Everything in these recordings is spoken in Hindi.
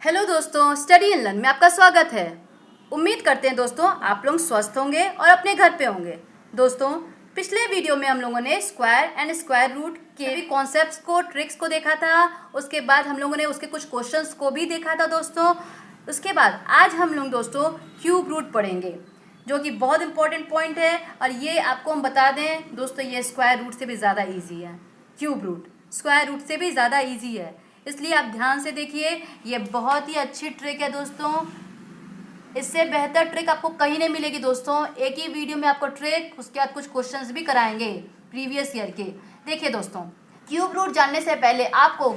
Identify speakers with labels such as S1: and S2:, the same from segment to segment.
S1: हेलो दोस्तों, स्टडी इन लर्न में आपका स्वागत है। उम्मीद करते हैं दोस्तों आप लोग स्वस्थ होंगे और अपने घर पे होंगे। दोस्तों, पिछले वीडियो में हम लोगों ने स्क्वायर एंड स्क्वायर रूट के कॉन्सेप्ट्स को, ट्रिक्स को देखा था। उसके बाद हम लोगों ने उसके कुछ क्वेश्चंस को भी देखा था दोस्तों। उसके बाद आज हम लोग दोस्तों क्यूब रूट पढ़ेंगे, जो कि बहुत इंपॉर्टेंट पॉइंट है। और ये आपको हम बता दें दोस्तों, ये स्क्वायर रूट से भी ज़्यादा ईजी है। क्यूब रूट स्क्वायर रूट से भी ज़्यादा ईजी है, इसलिए आप ध्यान से देखिए। ये बहुत ही अच्छी ट्रिक है दोस्तों, इससे बेहतर ट्रिक आपको कहीं नहीं मिलेगी दोस्तों। एक ही वीडियो में आपको ट्रिक, उसके बाद कुछ क्वेश्चंस भी कराएंगे प्रीवियस ईयर के। देखिए दोस्तों, क्यूब रूट जानने से पहले आपको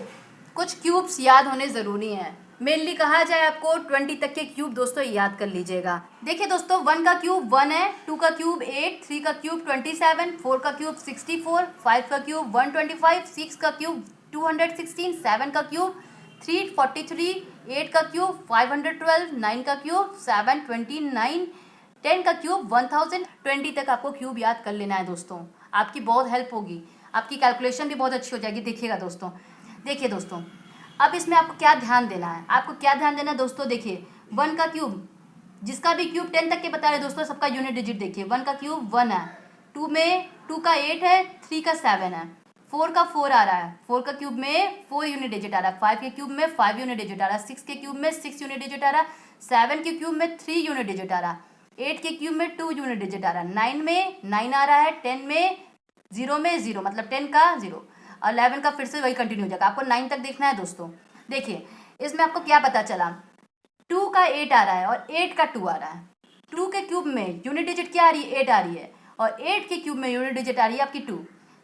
S1: कुछ क्यूब्स याद होने ज़रूरी हैं। मेनली कहा जाए आपको 20 तक के क्यूब दोस्तों याद कर लीजिएगा। देखिए दोस्तों, 1 का क्यूब 1 है, 2 का क्यूब 8, 3 का क्यूब 27, 4 का क्यूब 64, 5 का क्यूब 125, 6 का क्यूब 216, 7 का क्यूब 343, 8 का क्यूब 512, 9 का क्यूब 729, 10 का क्यूब 1000। 20 तक आपको क्यूब याद कर लेना है दोस्तों। आपकी बहुत हेल्प होगी, आपकी कैलकुलेशन भी बहुत अच्छी हो जाएगी। देखिएगा दोस्तों, देखिए दोस्तों, अब इसमें आपको क्या ध्यान देना है, आपको क्या ध्यान देना है दोस्तों। देखिए 1 का क्यूब, जिसका भी क्यूब 10 तक के बता रहे दोस्तों, सबका यूनिट डिजिट देखिए। 1 का क्यूब 1 है, 2 में 2 का 8 है, 3 का 7 है, 4 का 4 आ रहा है, 4 का क्यूब में 4 यूनिट डिजिट आ रहा है, 5 के क्यूब में 5 यूनिट डिजिट आ रहा है, 6 के क्यूब में 6 यूनिट डिजिट आ रहा है, 7 के क्यूब में 3 यूनिट डिजिट आ रहा है, 8 के क्यूब में 2 यूनिट डिजिट आ रहा है, 9 में 9 आ रहा है, 10 में 0 मतलब 10 का 0, और 11 का फिर से वही कंटिन्यू हो जाएगा। आपको 9 तक देखना है दोस्तों। देखिए इसमें आपको क्या पता चला, 2 का 8 आ रहा है और 8 का 2 आ रहा है। 2 के क्यूब में यूनिट डिजिट क्या आ रही है, 8 आ रही है, और 8 के क्यूब में यूनिट डिजिट आ रही है आपकी 2।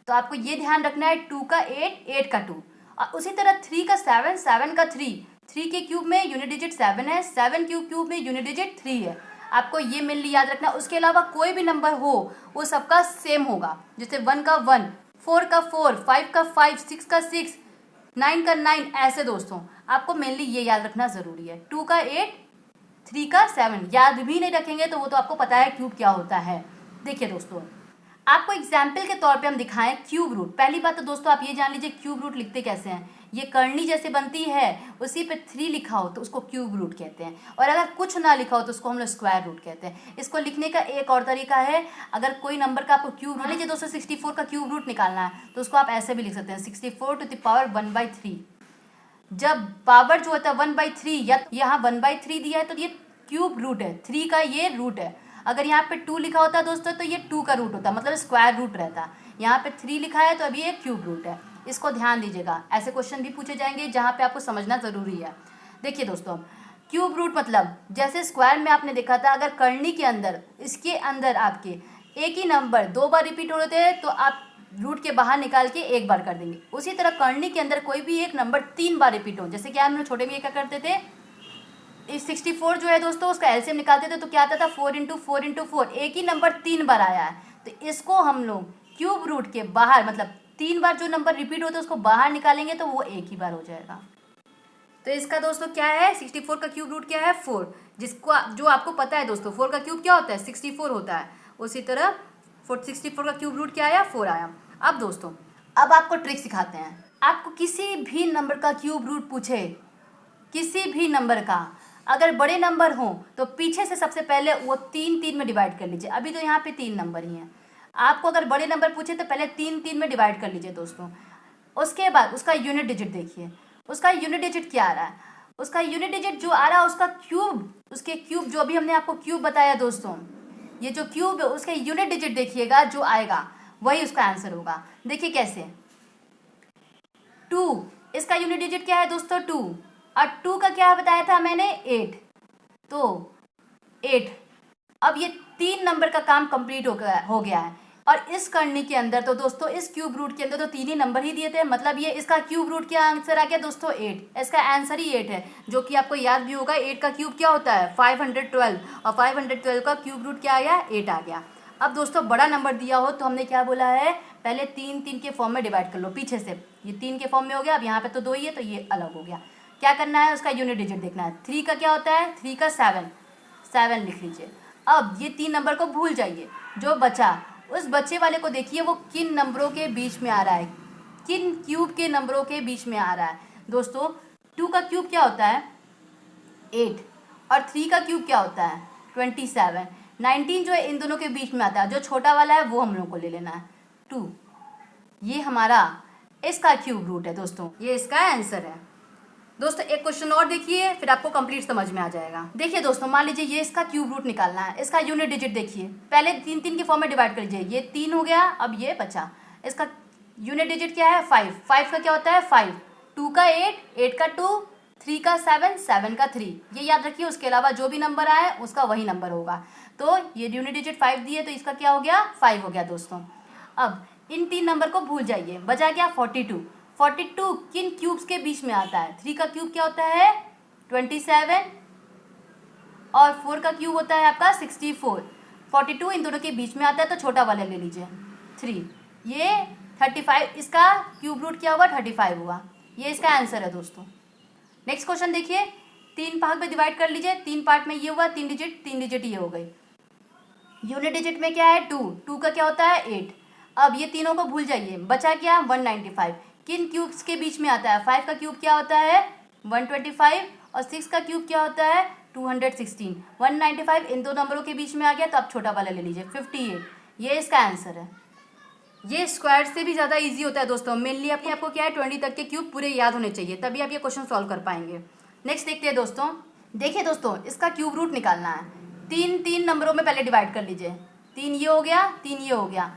S1: तो आपको ये ध्यान रखना है, 2 का 8, 8 का 2। और उसी तरह 3 का 7, 7 का 3, 3 के क्यूब में यूनिट डिजिट 7 है, 7 के क्यूब में यूनिट डिजिट 3 है। आपको ये मेनली याद रखना। उसके अलावा कोई भी नंबर हो वो सबका सेम होगा, जैसे 1 का 1, 4 का 4, 5 का 5, 6 का 6, 9 का 9, ऐसे दोस्तों आपको मेनली ये याद रखना ज़रूरी है। 2 का 8, 3 का 7 याद भी नहीं रखेंगे तो वो तो आपको पता है क्यूब क्या होता है। देखिए दोस्तों, आपको एग्जाम्पल के तौर पे हम दिखाएं क्यूब रूट। पहली बात तो दोस्तों आप ये जान लीजिए क्यूब रूट लिखते कैसे हैं। ये करनी जैसे बनती है, उसी पे 3 लिखा हो तो उसको क्यूब रूट कहते हैं, और अगर कुछ ना लिखा हो तो उसको हम लोग स्क्वायर रूट कहते हैं। इसको लिखने का एक और तरीका है, अगर कोई नंबर का आपको क्यूब रूट, लीजिए दोस्तों 64 का क्यूब रूट निकालना है तो उसको आप ऐसे भी लिख सकते हैं, 64 टू द पावर 1/3। जब पावर जो होता है 1/3, या यहाँ 1/3 दिया है तो ये क्यूब रूट है, 3 का ये रूट है। अगर यहाँ पे 2 लिखा होता है दोस्तों तो ये 2 का रूट होता है, मतलब स्क्वायर रूट रहता। यहाँ पे 3 लिखा है तो अभी ये क्यूब रूट है। इसको ध्यान दीजिएगा, ऐसे क्वेश्चन भी पूछे जाएंगे जहाँ पे आपको समझना ज़रूरी है। देखिए दोस्तों, क्यूब रूट मतलब जैसे स्क्वायर में आपने देखा था, अगर करनी के अंदर, इसके अंदर आपके एक ही नंबर 2 बार रिपीट हो रहे थे तो आप रूट के बाहर निकाल के 1 बार कर देंगे। उसी तरह करनी के अंदर कोई भी एक नंबर 3 बार रिपीट हो, जैसे कि हम लोग छोटे में क्या करते थे, 64 जो है दोस्तों उसका एलसीएम निकालते थे तो क्या आता था 4 इंटू 4 इंटू 4, एक ही नंबर 3 बार आया है तो इसको हम लोग क्यूब रूट के बाहर, मतलब 3 बार जो नंबर रिपीट होता है उसको बाहर निकालेंगे तो वो एक ही बार हो जाएगा। तो इसका दोस्तों क्या है, 64 का क्यूब रूट क्या है 4, जिसको जो आपको पता है दोस्तों 4 का क्यूब क्या होता है 64 होता है। उसी तरह 64 का क्यूब रूट क्या आया 4 आया। अब दोस्तों, अब आपको ट्रिक सिखाते हैं। आपको किसी भी नंबर का क्यूब रूट पूछे, किसी भी नंबर का, अगर बड़े नंबर हो तो पीछे से सबसे पहले वो 3 में डिवाइड कर लीजिए। अभी तो यहाँ पे 3 नंबर ही हैं। आपको अगर बड़े नंबर पूछे तो पहले 3 में डिवाइड कर लीजिए दोस्तों। उसके बाद उसका यूनिट डिजिट देखिए, उसका यूनिट डिजिट क्या आ रहा है। उसका यूनिट डिजिट जो आ रहा है उसका क्यूब, उसके क्यूब जो अभी हमने आपको क्यूब बताया दोस्तों, ये जो क्यूब है उसके यूनिट डिजिट देखिएगा, जो आएगा वही उसका आंसर होगा। देखिए कैसे, 2, इसका यूनिट डिजिट क्या है दोस्तों 2, और 2 का क्या बताया था मैंने 8, तो 8। अब ये 3 नंबर का काम कंप्लीट हो गया है। और इस करनी के अंदर तो दोस्तों, इस क्यूब रूट के अंदर तो 3 ही नंबर ही दिए थे, मतलब ये इसका क्यूब रूट क्या आंसर आ गया दोस्तों 8। इसका आंसर ही 8 है, जो कि आपको याद भी होगा। 8 का क्यूब क्या होता है 512, और 512 का क्यूब रूट क्या आ गया 8 आ गया। अब दोस्तों बड़ा नंबर दिया हो तो हमने क्या बोला है, पहले 3 के फॉर्म में डिवाइड कर लो पीछे से। ये 3 के फॉर्म में हो गया, अब यहाँ पे तो 2 ही है तो ये अलग हो गया। क्या करना है, उसका यूनिट डिजिट देखना है। 3 का क्या होता है 3 का 7 लिख लीजिए। अब ये 3 नंबर को भूल जाइए, जो बचा उस बच्चे वाले को देखिए वो किन नंबरों के बीच में आ रहा है, किन क्यूब के नंबरों के बीच में आ रहा है। दोस्तों 2 का क्यूब क्या होता है 8 और 3 का क्यूब क्या होता है 27। 19 जो है इन दोनों के बीच में आता है, जो छोटा वाला है वो हम लोग को ले लेना है 2। ये हमारा इसका क्यूब रूट है दोस्तों, ये इसका आंसर है। दोस्तों एक क्वेश्चन और देखिए, फिर आपको कंप्लीट समझ में आ जाएगा। देखिए दोस्तों, मान लीजिए ये इसका क्यूब रूट निकालना है। इसका यूनिट डिजिट देखिए, पहले 3 3 के फॉर्म में डिवाइड कर लीजिए। ये 3 हो गया, अब ये बचा। इसका यूनिट डिजिट क्या है 5। 5 का क्या होता है 5, 2 का 8, 8 का 2, 3 का 7, 7 का 3। ये याद रखिए, उसके अलावा जो भी नंबर आए उसका वही नंबर होगा। तो ये यूनिट डिजिट 5 दिए, तो इसका क्या हो गया 5 हो गया दोस्तों। अब इन 3 नंबर को भूल जाइए, बचा क्या 42। 42 किन क्यूब्स के बीच में आता है? 3 का क्यूब क्या होता है 27 और 4 का क्यूब होता है आपका 64। 42 इन दोनों के बीच में आता है, तो छोटा वाला ले लीजिए 3। ये 35, इसका क्यूब रूट क्या हुआ 35 हुआ। ये इसका आंसर है दोस्तों। नेक्स्ट क्वेश्चन देखिए, 3 भाग में डिवाइड कर लीजिए। 3 पार्ट में ये हुआ 3 डिजिट ये हो गई। यूनिट डिजिट में क्या है 2, 2 का क्या होता है 8। अब ये तीनों को भूल जाइए, बचा क्या 195। किन क्यूब्स के बीच में आता है? 5 का क्यूब क्या होता है 125 और 6 का क्यूब क्या होता है 216। 195 इन दो नंबरों के बीच में आ गया, तो आप छोटा वाला ले लीजिए 58। ये इसका आंसर है। ये स्क्वायर से भी ज़्यादा इजी होता है दोस्तों। मेनली आपको क्या है 20 तक के क्यूब पूरे याद होने चाहिए, तभी आप ये क्वेश्चन सॉल्व कर पाएंगे। नेक्स्ट देखते हैं दोस्तों। देखिए दोस्तों, इसका क्यूब रूट निकालना है। 3 नंबरों में पहले डिवाइड कर लीजिए। 3 ये हो गया, 3 ये हो गया।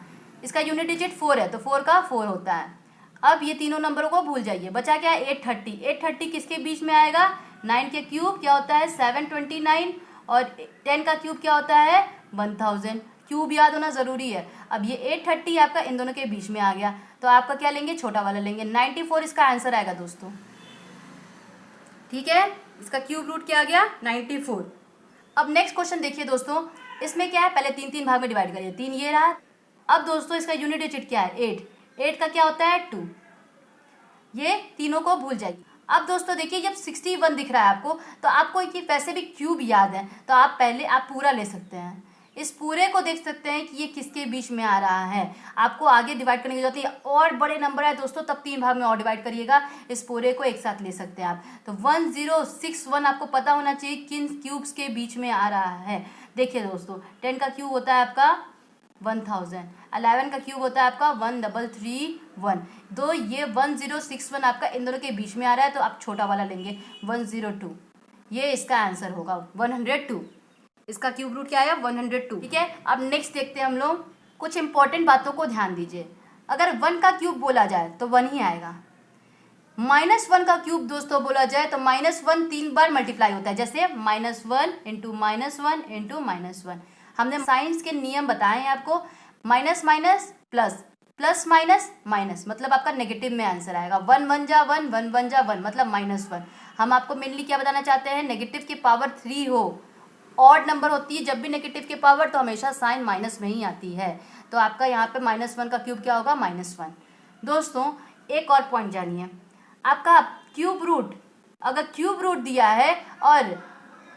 S1: इसका यूनिट डिजिट 4 है, तो 4 का 4 होता है। अब ये तीनों नंबरों को भूल जाइए, बचा क्या 830। 830 किसके बीच में आएगा 9 के क्यूब क्या होता है 729 और 10 का क्यूब क्या होता है 1000। क्यूब याद होना ज़रूरी है। अब ये 830 आपका इन दोनों के बीच में आ गया, तो आपका क्या लेंगे छोटा वाला लेंगे 94 इसका आंसर आएगा दोस्तों। ठीक है, इसका क्यूब रूट क्या आ गया 94। अब नेक्स्ट क्वेश्चन देखिए दोस्तों, इसमें क्या है पहले 3 भाग में डिवाइड करिए। 3 ये रहा। अब दोस्तों इसका यूनिट डिजिट क्या है 8। 8 का क्या होता है 2। ये तीनों को भूल जाइए। अब दोस्तों देखिए, जब 61 दिख रहा है आपको, तो आपको ये वैसे भी क्यूब याद है, तो आप पहले आप पूरा ले सकते हैं। इस पूरे को देख सकते हैं कि ये किसके बीच में आ रहा है। आपको आगे डिवाइड करने की जरूरत है, और बड़े नंबर है दोस्तों तब 3 भाग में और डिवाइड करिएगा। इस पूरे को एक साथ ले सकते हैं आप। तो 1061 आपको पता होना चाहिए किन क्यूब्स के बीच में आ रहा है। देखिए दोस्तों, 10 का क्यूब होता है आपका 1000। 11 का क्यूब होता है आपका 1331। तो ये 1061 आपका इन दोनों के बीच में आ रहा है, तो आप छोटा वाला लेंगे 102। ये इसका आंसर होगा 102। इसका क्यूब रूट क्या आया 102। ठीक है, अब नेक्स्ट देखते हैं हम लोग। कुछ इंपॉर्टेंट बातों को ध्यान दीजिए। अगर 1 का क्यूब बोला जाए तो 1 ही आएगा। -1 का क्यूब दोस्तों बोला जाए तो -1 3 बार मल्टीप्लाई होता है, जैसे -1 इंटू -1 इंटू -1। हमने साइंस के नियम बताए हैं आपको। Minus minus plus, plus minus minus, मतलब आपका नेगेटिव में आंसर आएगा। 1 1 जा 1, 1 1 जा 1, मतलब -1। हम आपको मेनली क्या बताना चाहते हैं, नेगेटिव की पावर 3 हो, ऑड नंबर होती है जब भी नेगेटिव की पावर, तो हमेशा साइन माइनस में ही आती है। तो आपका यहाँ पे -1 का क्यूब क्या होगा -1। दोस्तों एक और पॉइंट जानिए, आपका क्यूब रूट, अगर क्यूब रूट दिया है और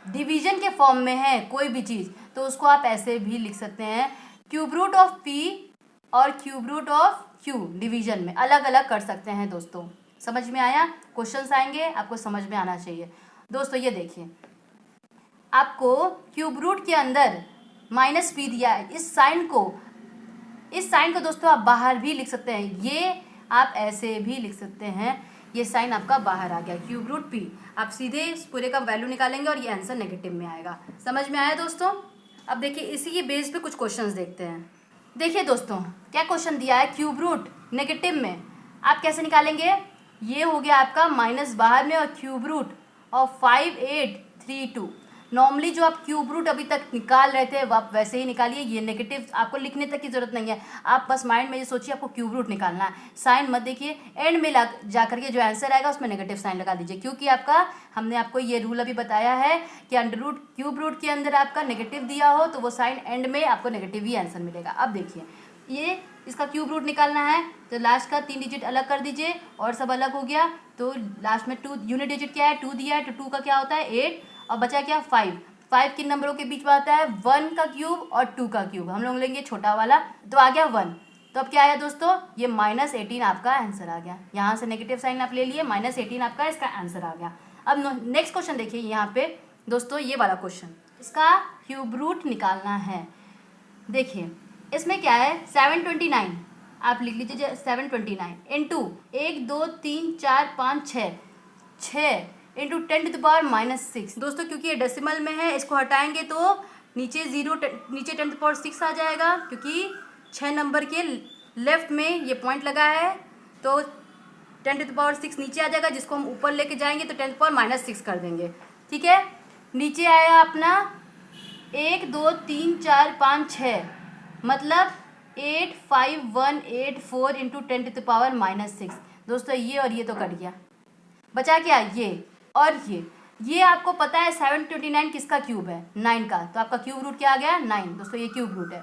S1: डिवीजन के फॉर्म में है कोई भी चीज़, तो उसको आप ऐसे भी लिख सकते हैं, क्यूब रूट ऑफ p और cube root of q division में अलग अलग कर सकते हैं दोस्तों। समझ में आया? क्वेश्चंस आएंगे आपको समझ में आना चाहिए। दोस्तों ये देखिए, आपको क्यूब रूट के अंदर -p दिया है। इस साइन को दोस्तों आप बाहर भी लिख सकते हैं, ये आप ऐसे भी लिख सकते हैं। ये साइन आपका बाहर आ गया क्यूब रूट p। आप सीधे इस पूरे का वैल्यू निकालेंगे और ये आंसर नेगेटिव में आएगा। समझ में आया दोस्तों? अब देखिए इसी के बेस पे कुछ क्वेश्चंस देखते हैं। देखिए दोस्तों, क्या क्वेश्चन दिया है, क्यूब रूट नेगेटिव में आप कैसे निकालेंगे। ये हो गया आपका माइनस बाहर में और क्यूब रूट और 5832। नॉर्मली जो आप क्यूब रूट अभी तक निकाल रहे थे वो आप वैसे ही निकालिए। ये नेगेटिव आपको लिखने तक की जरूरत नहीं है, आप बस माइंड में ये सोचिए आपको क्यूब रूट निकालना है। साइन मत देखिए, एंड में जा करके जो आंसर आएगा उसमें नेगेटिव साइन लगा दीजिए, क्योंकि हमने आपको ये रूल अभी बताया है कि अंडर रूट क्यूब रूट के अंदर आपका नेगेटिव दिया हो तो वो साइन एंड में आपको नेगेटिव ही आंसर मिलेगा। अब देखिए, ये इसका क्यूब रूट निकालना है तो लास्ट का 3 डिजिट अलग कर दीजिए और सब अलग हो गया। तो लास्ट में 2 यूनिट डिजिट क्या है 2 दिया है, तो 2 का क्या होता है 8 और बचा क्या 5। 5 किन नंबरों के बीच में आता है 1 का क्यूब और 2 का क्यूब। हम लोग लेंगे छोटा वाला, तो आ गया 1। तो अब क्या आया दोस्तों, ये -18 आपका आंसर आ गया। यहाँ से नेगेटिव साइन आप ले लिए, -18 आपका इसका आंसर आ गया। अब नेक्स्ट क्वेश्चन देखिए, यहाँ पे दोस्तों ये वाला क्वेश्चन, इसका क्यूब रूट निकालना है। देखिए इसमें क्या है, 729 आप लिख लीजिए 729 इंटू 1 2 3 4 5 6 इंटू 10⁻⁻6। दोस्तों क्योंकि ये डेसिमल में है, इसको हटाएंगे तो नीचे 10⁻6 आ जाएगा, क्योंकि 6 नंबर के लेफ्ट में ये पॉइंट लगा है, तो 10⁻6 नीचे आ जाएगा, जिसको हम ऊपर लेके जाएंगे तो 10⁻6 कर देंगे। ठीक है, नीचे आएगा अपना 1 2 3 4 5 6, मतलब 85184 इंटू 10⁻6। दोस्तों ये और ये तो कट गया, बचा क्या, ये और ये आपको पता है 729 किसका क्यूब है, 9 का, तो आपका क्यूब रूट क्या आ गया, 9। दोस्तों ये क्यूब रूट है।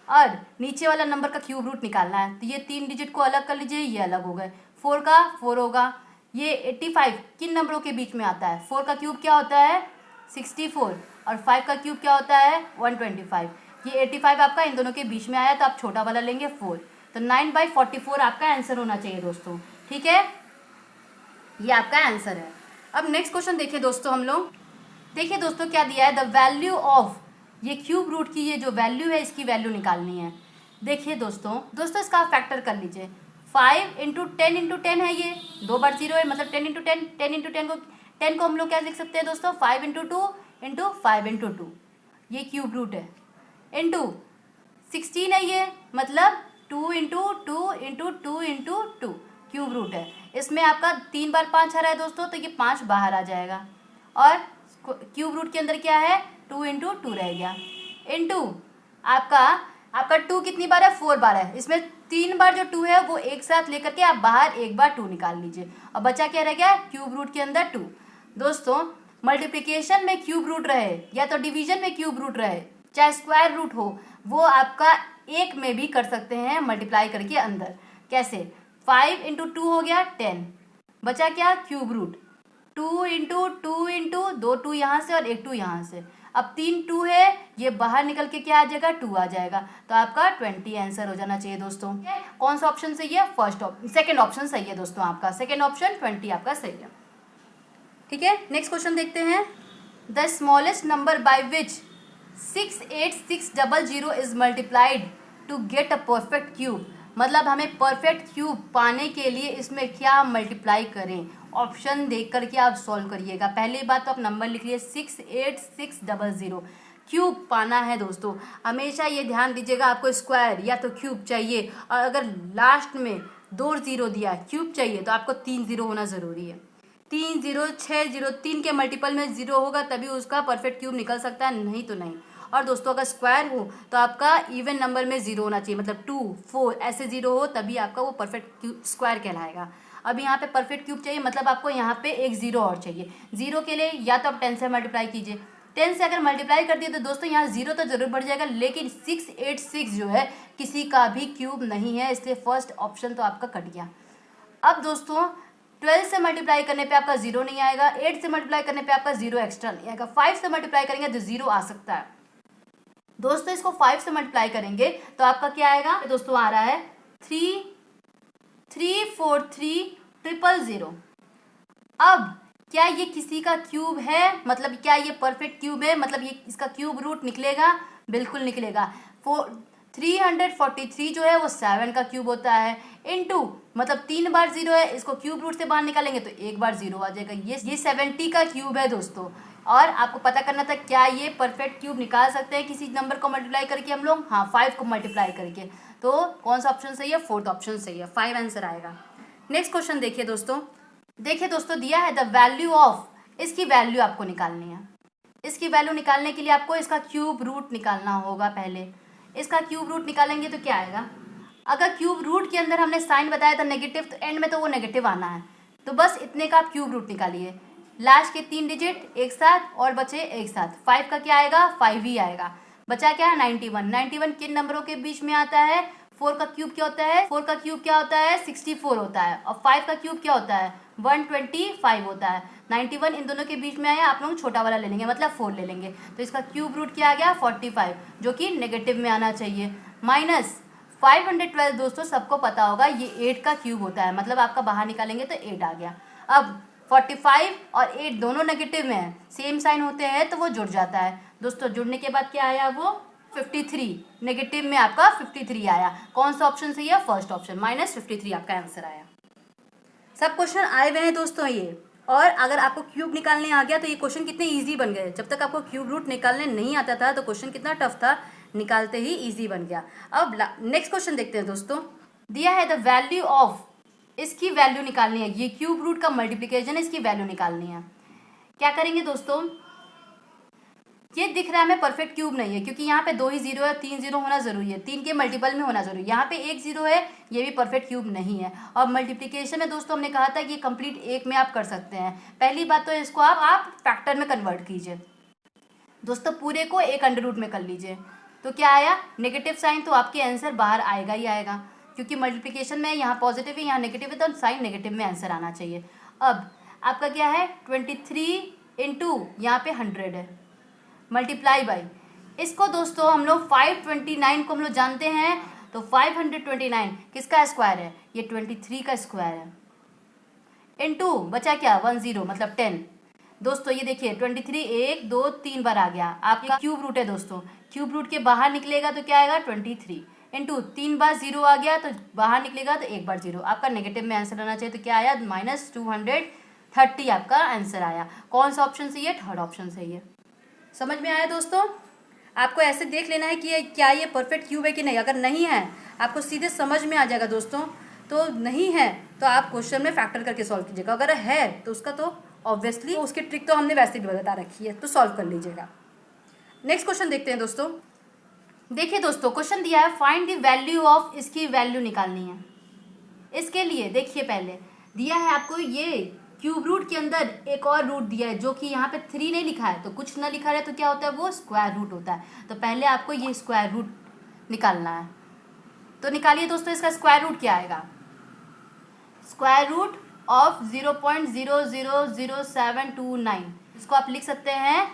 S1: और नीचे वाला नंबर का क्यूब रूट निकालना है, तो ये 3 डिजिट को अलग कर लीजिए, ये अलग हो गए, 4 का 4 होगा। ये 85 किन नंबरों के बीच में आता है, 4 का क्यूब क्या होता है 64, और 5 का क्यूब क्या होता है 125। ये 85 आपका इन दोनों के बीच में आया, तो आप छोटा वाला लेंगे 4, तो 9/44 आपका आंसर होना चाहिए दोस्तों। ठीक है, ये आपका आंसर है। अब नेक्स्ट क्वेश्चन देखिए दोस्तों हम लोग। देखिए दोस्तों क्या दिया है, द वैल्यू ऑफ, ये क्यूब रूट की ये जो वैल्यू है इसकी वैल्यू निकालनी है। देखिए दोस्तों इसका फैक्टर कर लीजिए, 5 इंटू 10 है, ये 2 बार 0 है, मतलब 10 इंटू 10 को हम लोग क्या लिख सकते हैं दोस्तों, 5 इंटू 2 इंटू 5 इंटू 2, ये क्यूब रूट है, इंटू 16 है ये, मतलब 2 into 2 into 2 into 2 cube root है। इसमें आपका 3 बार 5 आ रहा है दोस्तों, तो ये 5 बाहर आ जाएगा, और क्यूब रूट के अंदर क्या है 2 इंटू 2 रह गया, इंटू आपका 2 कितनी बार है, 4 बार है, इसमें 3 बार जो 2 है वो एक साथ लेकर के आप बाहर एक बार 2 निकाल लीजिए, और बचा क्या रह गया, क्यूब रूट के अंदर 2। दोस्तों मल्टीप्लिकेशन में क्यूब रूट रहे या तो डिवीजन में क्यूब रूट रहे, चाहे स्क्वायर रूट हो, वो आपका एक में भी कर सकते हैं मल्टीप्लाई करके अंदर। कैसे, 5 इंटू 2 हो गया 10, बचा क्या क्यूब रूट, 2 इंटू 2 इंटू 2 2 यहाँ से और 1 2 यहाँ से, अब 3 2 है, ये बाहर निकल के क्या आ जाएगा 2 आ जाएगा, तो आपका 20 आंसर हो जाना चाहिए दोस्तों। कौन सा ऑप्शन सही है, सेकेंड ऑप्शन सही है दोस्तों, आपका सेकेंड ऑप्शन 20 आपका सही है। ठीक है, नेक्स्ट क्वेश्चन देखते हैं, the smallest number by which 68600 is multiplied to get a perfect cube, मतलब हमें परफेक्ट क्यूब पाने के लिए इसमें क्या मल्टीप्लाई करें, ऑप्शन देख करके आप सॉल्व करिएगा। पहली बात तो आप नंबर लिख लिए 68600, क्यूब पाना है दोस्तों, हमेशा ये ध्यान दीजिएगा, आपको स्क्वायर या तो क्यूब चाहिए, और अगर लास्ट में 2 0 दिया क्यूब चाहिए तो आपको 3 0 होना ज़रूरी है। 3 0 6 0 3 के मल्टीपल में 0 होगा तभी उसका परफेक्ट क्यूब निकल सकता है, नहीं तो नहीं। और दोस्तों अगर स्क्वायर हो तो आपका इवन नंबर में 0 होना चाहिए, मतलब 2 4 ऐसे 0 हो तभी आपका वो परफेक्ट क्यूब स्क्वायर कहलाएगा। अब यहाँ पे परफेक्ट क्यूब चाहिए, मतलब आपको यहाँ पे एक 0 और चाहिए। 0 के लिए या तो आप 10 से मल्टीप्लाई कीजिए, 10 से अगर मल्टीप्लाई कर दिए तो दोस्तों यहाँ 0 तो जरूर बढ़ जाएगा, लेकिन 686 जो है किसी का भी क्यूब नहीं है, इसलिए फर्स्ट ऑप्शन तो आपका कट गया। अब दोस्तों 12 से मल्टीप्लाई करने पे आपका 0 नहीं आएगा, 8 से मल्टीप्लाई करने पे आपका 0 एक्स्ट्रा नहीं आएगा, 5 से मल्टीप्लाई करेंगे तो 0 आ सकता है दोस्तों। इसको 5 से मल्टीप्लाई करेंगे तो आपका क्या आएगा दोस्तों, आ रहा है 3433000। अब क्या ये किसी का क्यूब है, मतलब क्या ये परफेक्ट क्यूब है, मतलब ये इसका क्यूब रूट निकलेगा, बिल्कुल निकलेगा। 343 जो है वो 7 का क्यूब होता है, इनटू मतलब 3 बार 0 है, इसको क्यूब रूट से बाहर निकालेंगे तो एक बार 0 आ जाएगा, ये 70 का क्यूब है दोस्तों। और आपको पता करना था क्या ये परफेक्ट क्यूब निकाल सकते हैं किसी नंबर को मल्टीप्लाई करके हम लोग, हाँ 5 को मल्टीप्लाई करके, तो कौन सा ऑप्शन सही है, फोर्थ ऑप्शन सही है, 5 आंसर आएगा। नेक्स्ट क्वेश्चन देखिए दोस्तों, दिया है द वैल्यू ऑफ, इसकी वैल्यू आपको निकालनी है। इसकी वैल्यू निकालने के लिए आपको इसका क्यूब रूट निकालना होगा। पहले इसका क्यूब रूट निकालेंगे तो क्या आएगा, अगर क्यूब रूट के अंदर हमने साइन बताया था नेगेटिव, तो एंड में तो वो नेगेटिव आना है, तो बस इतने का आप क्यूब रूट निकालिए, लास्ट के 3 डिजिट एक साथ और बचे एक साथ, 5 का क्या आएगा 5 ही आएगा, बचा क्या है 91 किन नंबरों के बीच में आता है, 4 का क्यूब क्या होता है, 4 का क्यूब क्या होता है 64 होता है, और 5 का क्यूब क्या होता है 125 होता है। 91 इन दोनों के बीच में आया, आप लोग छोटा वाला ले लेंगे, मतलब 4 ले लेंगे, तो इसका क्यूब रूट क्या आ गया 45, जो कि नेगेटिव में आना चाहिए, माइनस 512 दोस्तों सबको पता होगा ये 8 का क्यूब होता है, मतलब आपका बाहर निकालेंगे तो 8 आ गया। अब 45 और 8 दोनों नेगेटिव में है, सेम साइन होते हैं तो वो जुड़ जाता है। दोस्तों जुड़ने के बाद क्या आया, वो 53, नेगेटिव में आपका 53 आया। कौन सा ऑप्शन सही है, फर्स्ट ऑप्शन, -53 आपका आंसर आया। सब क्वेश्चन आए हुए हैं दोस्तों ये, और अगर आपको क्यूब निकालने आ गया तो ये क्वेश्चन कितने इजी बन गए। जब तक आपको क्यूब रूट निकालने नहीं आता था तो क्वेश्चन कितना टफ था, निकालते ही इजी बन गया। अब नेक्स्ट क्वेश्चन देखते हैं दोस्तों। दिया है द वैल्यू ऑफ, इसकी वैल्यू निकालनी है, ये क्यूब रूट का मल्टीप्लिकेशन है, इसकी वैल्यू निकालनी है। क्या करेंगे दोस्तों, ये दिख रहा है हमें परफेक्ट क्यूब नहीं है, क्योंकि यहाँ पे 2 ही जीरो है, 3 जीरो होना जरूरी है, 3 के मल्टीपल में होना जरूरी है। यहाँ पे 1 जीरो है, ये भी परफेक्ट क्यूब नहीं है। और मल्टीप्लिकेशन में दोस्तों हमने कहा था कि कंप्लीट एक में आप कर सकते हैं। पहली बात तो इसको आप फैक्टर में कन्वर्ट कीजिए दोस्तों, पूरे को एक अंडर रूट में कर लीजिए। तो क्या आया, नेगेटिव साइन, तो आपके आंसर बाहर आएगा ही आएगा, क्योंकि मल्टीप्लिकेशन में यहाँ पॉजिटिव है यहाँ नेगेटिव है, तो साइन नेगेटिव में आंसर आना चाहिए। अब आपका क्या है, 23 इंटू यहाँ पे 100 है, मल्टीप्लाई बाई, इसको दोस्तों हम लोग 529 को हम लोग जानते हैं, तो 529 किसका स्क्वायर है, ये 23 का स्क्वायर है, इनटू बचा क्या 10 मतलब 10। दोस्तों ये देखिए 23 1 2 3 बार आ गया, आपका क्यूब रूट है दोस्तों, क्यूब रूट के बाहर निकलेगा तो क्या आएगा 23 इंटू 3 बार 0 आ गया, तो बाहर निकलेगा तो 1 बार 0, आपका नेगेटिव में आंसर आना चाहिए। तो क्या आया, -230 आपका आंसर आया। कौन सा ऑप्शन सही है, थर्ड ऑप्शन सही है। समझ में आया दोस्तों, आपको ऐसे देख लेना है कि क्या ये परफेक्ट क्यूब है कि नहीं। अगर नहीं है आपको सीधे समझ में आ जाएगा दोस्तों, तो नहीं है तो आप क्वेश्चन में फैक्टर करके सॉल्व कीजिएगा, अगर है तो उसका तो ऑब्वियसली उसकी ट्रिक तो हमने वैसे भी बता रखी है, तो सॉल्व कर लीजिएगा। नेक्स्ट क्वेश्चन देखते हैं दोस्तों। देखिए दोस्तों क्वेश्चन दिया है फाइंड द वैल्यू ऑफ, इसकी वैल्यू निकालनी है। इसके लिए देखिए पहले दिया है आपको ये क्यूब रूट के अंदर एक और रूट दिया है, जो कि यहाँ पे 3 नहीं लिखा है, तो कुछ ना लिखा है तो क्या होता है, वो स्क्वायर रूट होता है। तो पहले आपको ये स्क्वायर रूट निकालना है, तो निकालिए दोस्तों। इसका स्क्वायर रूट क्या आएगा, स्क्वायर रूट ऑफ 0.0000729, इसको आप लिख सकते हैं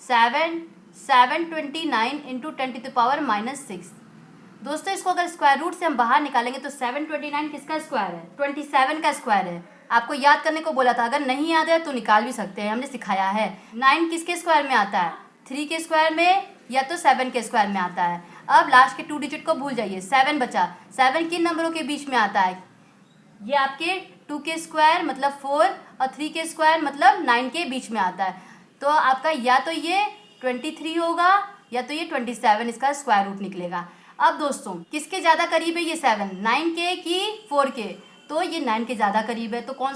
S1: 729 इंटू 10⁻⁻6। दोस्तों इसको अगर स्क्वायर रूट से हम बाहर निकालेंगे तो 729 किसका स्क्वायर है, 27 का स्क्वायर है। आपको याद करने को बोला था, अगर नहीं याद है तो निकाल भी सकते हैं, हमने सिखाया है। 9 किसके स्क्वायर में आता है, 3 के स्क्वायर में या तो 7 के स्क्वायर में आता है। अब लास्ट के 2 डिजिट को भूल जाइए, 7 बचा, 7 किन नंबरों के बीच में आता है, ये आपके 2 के स्क्वायर मतलब 4 और 3 के स्क्वायर मतलब 9 के बीच में आता है। तो आपका या तो ये 23 होगा या तो ये 27 इसका स्क्वायर रूट निकलेगा। अब दोस्तों किसके ज़्यादा करीब है ये 7, 9 के कि 4 के, तो ये 9 के ज़्यादा करीब है। तो कौन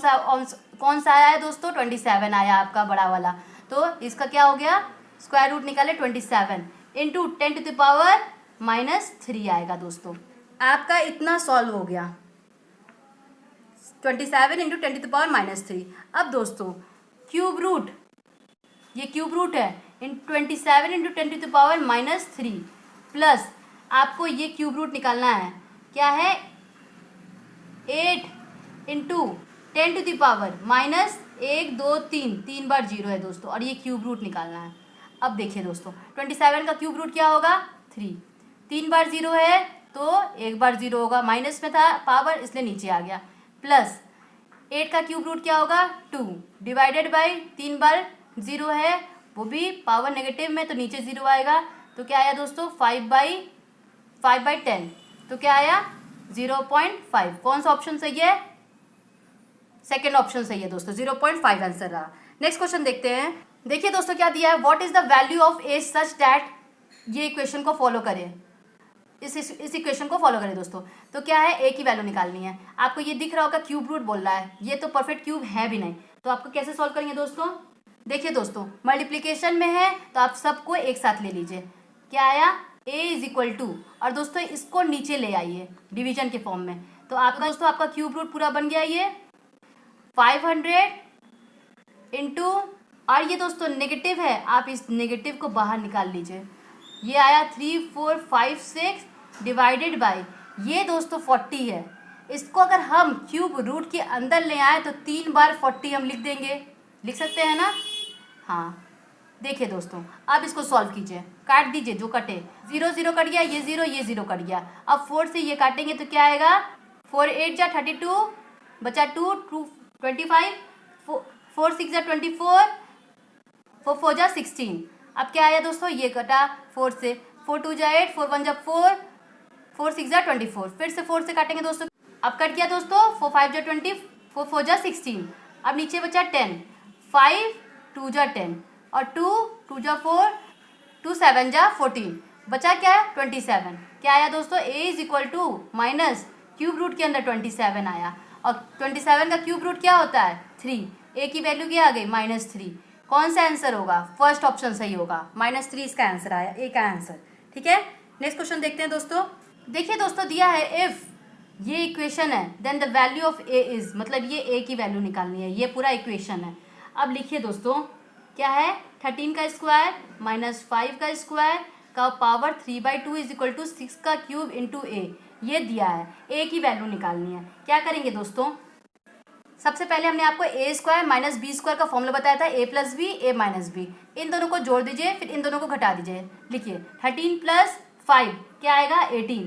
S1: सा आया है दोस्तों, 27 आया आपका बड़ा वाला। तो इसका क्या हो गया, स्क्वायर रूट निकाले 27 इंटू 10⁻⁻3 आएगा दोस्तों। आपका इतना सॉल्व हो गया, 27 इंटू 10⁻⁻3। अब दोस्तों क्यूब रूट, ये क्यूब रूट है, 27 इंटू 10⁻⁻3 प्लस आपको ये क्यूब रूट निकालना है, क्या है 8 इंटू 10⁻⁻1 2 3, 3 बार 0 है दोस्तों, और ये क्यूब रूट निकालना है। अब देखिए दोस्तों 27 का क्यूब रूट क्या होगा 3, 3 बार 0 है तो 1 बार 0 होगा, माइनस में था पावर इसलिए नीचे आ गया, प्लस 8 का क्यूब रूट क्या होगा 2 डिवाइडेड बाई 3 बार 0 है वो भी पावर नेगेटिव में तो नीचे 0 आएगा। तो क्या आया दोस्तों 5/10, तो क्या आया 0.5। कौन सा ऑप्शन सही है, सेकेंड ऑप्शन सही है दोस्तों, 0.5 आंसर रहा। नेक्स्ट क्वेश्चन देखते हैं। देखिए दोस्तों क्या दिया है, what is the value of A such that, ये इक्वेशन को फॉलो करें, इस इक्वेशन को फॉलो करें दोस्तों। तो क्या है, ए की वैल्यू निकालनी है। आपको ये दिख रहा होगा क्यूब रूट बोल रहा है, ये तो परफेक्ट क्यूब है भी नहीं, तो आपको कैसे सॉल्व करेंगे दोस्तों। देखिए दोस्तों मल्टीप्लिकेशन में है तो आप सबको एक साथ ले लीजिए, क्या आया a इज इक्वल टू, और दोस्तों इसको नीचे ले आइए डिवीजन के फॉर्म में। तो आपका दोस्तों आपका क्यूब रूट पूरा बन गया ये 500 इंटू, और ये दोस्तों नेगेटिव है, आप इस नेगेटिव को बाहर निकाल लीजिए, ये आया 3456 डिवाइडेड बाई, ये दोस्तों 40 है। इसको अगर हम क्यूब रूट के अंदर ले आए तो 3 बार 40 हम लिख देंगे, लिख सकते हैं ना। हाँ देखिए दोस्तों अब इसको सॉल्व कीजिए, काट दीजिए जो कटे, 0 0 कट गया, ये 0 कट गया। अब 4 से ये काटेंगे तो क्या आएगा 4 8 जा 32 बचा 2 25, 4 6 जा 24, 4 4 जा 16। अब क्या आया दोस्तों, ये कटा 4 से, 4 2 जा 8, 4 1 जा 4, 4 6 जा 24। फिर से 4 से काटेंगे दोस्तों। अब कट गया दोस्तों, 4 5 जा 20, 4 4 जा 16। अब नीचे बचा 10, 5 2 जा 10 और 2 2 जा 4, 2 7 जा 14। बचा क्या है 27। क्या आया दोस्तों, a is equal to minus cube root के अंदर 27 आया। और 27 का क्यूब रूट क्या होता है 3। a की वैल्यू क्या आ गई -3। कौन सा आंसर होगा, फर्स्ट ऑप्शन सही होगा, -3 इसका आंसर आया, ए का आंसर। ठीक है, नेक्स्ट क्वेश्चन देखते हैं दोस्तों। देखिए दोस्तों, दिया है इफ ये इक्वेशन है then the value of a is, मतलब ये ए की वैल्यू निकालनी है, ये पूरा इक्वेशन है। अब लिखिए दोस्तों, क्या है 13 का स्क्वायर -5 का स्क्वायर का पावर 3/2 इज इक्वल टू 6 का क्यूब इंटू ए, ये दिया है, ए की वैल्यू निकालनी है। क्या करेंगे दोस्तों, सबसे पहले हमने आपको A square minus B square का फॉर्मूला बताया था, a plus B A minus B. इन दोनों को जोड़ दीजिए, फिर इन दोनों को घटा दीजिए। लिखिए 13 प्लस 5 क्या आएगा 18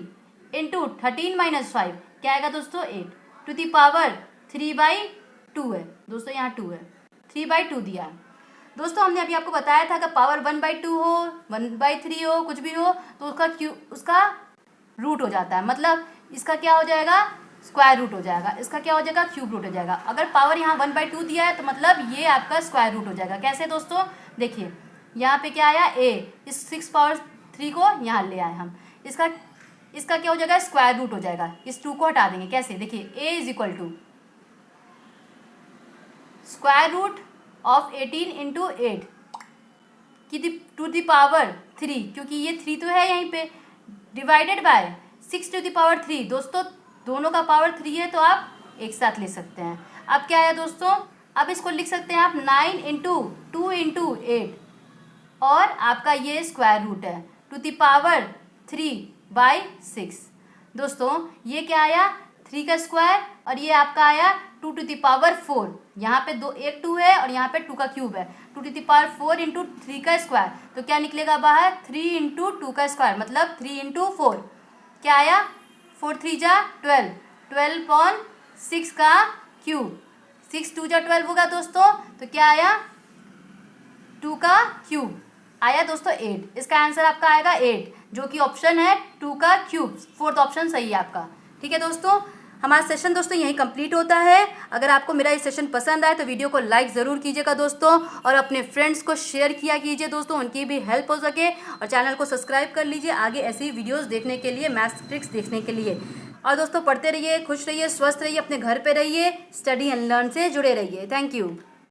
S1: इंटू 13 माइनस 5 क्या आएगा दोस्तों 8 टू दी पावर 3/2 है दोस्तों, यहाँ 2 है, 3/2 दिया है दोस्तों। हमने अभी आपको बताया था कि पावर 1/2 हो 1/3 हो कुछ भी हो तो उसका रूट हो जाता है, मतलब इसका क्या हो जाएगा स्क्वायर रूट हो जाएगा, इसका क्या हो जाएगा क्यूब रूट हो जाएगा। अगर पावर यहाँ 1/2 दिया है तो मतलब ये आपका स्क्वायर रूट हो जाएगा। कैसे दोस्तों, देखिए यहाँ पे क्या आया a, इस 6 पावर 3 को यहाँ ले आए हम, इसका क्या हो जाएगा स्क्वायर रूट हो जाएगा। इस 2 को हटा देंगे, कैसे देखिए a is equal to square root of 18 into 8 की टू दी पावर 3, क्योंकि ये 3 तो है यहीं पे, divided by 6 to the power 3। दोस्तों दोनों का पावर 3 है तो आप एक साथ ले सकते हैं। अब क्या है दोस्तों, अब इसको लिख सकते हैं आप 9 इंटू 2 इंटू 8 और आपका ये स्क्वायर रूट है टू दी पावर 3/6। दोस्तों ये क्या आया 3 का स्क्वायर और ये आपका आया 2 टू दी पावर 4। यहाँ पे एक 2 है और यहाँ पे 2 का क्यूब है, 2 टू दी पावर 4 इंटू 3 का स्क्वायर, तो क्या निकलेगा बाहर 3 इंटू 2 का स्क्वायर, मतलब 3 इंटू 4 क्या आया 4 3 जा 12, 12/6 का क्यूब, 6 2 जा 12 होगा दोस्तों, तो क्या आया 2 का क्यूब आया दोस्तों 8। इसका आंसर आपका आएगा 8, जो कि ऑप्शन है 2 का क्यूब, फोर्थ ऑप्शन सही है आपका। ठीक है दोस्तों, हमारा सेशन दोस्तों यहीं कंप्लीट होता है। अगर आपको मेरा ये सेशन पसंद आए तो वीडियो को लाइक ज़रूर कीजिएगा दोस्तों, और अपने फ्रेंड्स को शेयर किया कीजिए दोस्तों, उनकी भी हेल्प हो सके, और चैनल को सब्सक्राइब कर लीजिए आगे ऐसी वीडियोस देखने के लिए, मैथ्स ट्रिक्स देखने के लिए। और दोस्तों पढ़ते रहिए, खुश रहिए, स्वस्थ रहिए, अपने घर पे रहिए, स्टडी एंड लर्न से जुड़े रहिए। Thank you.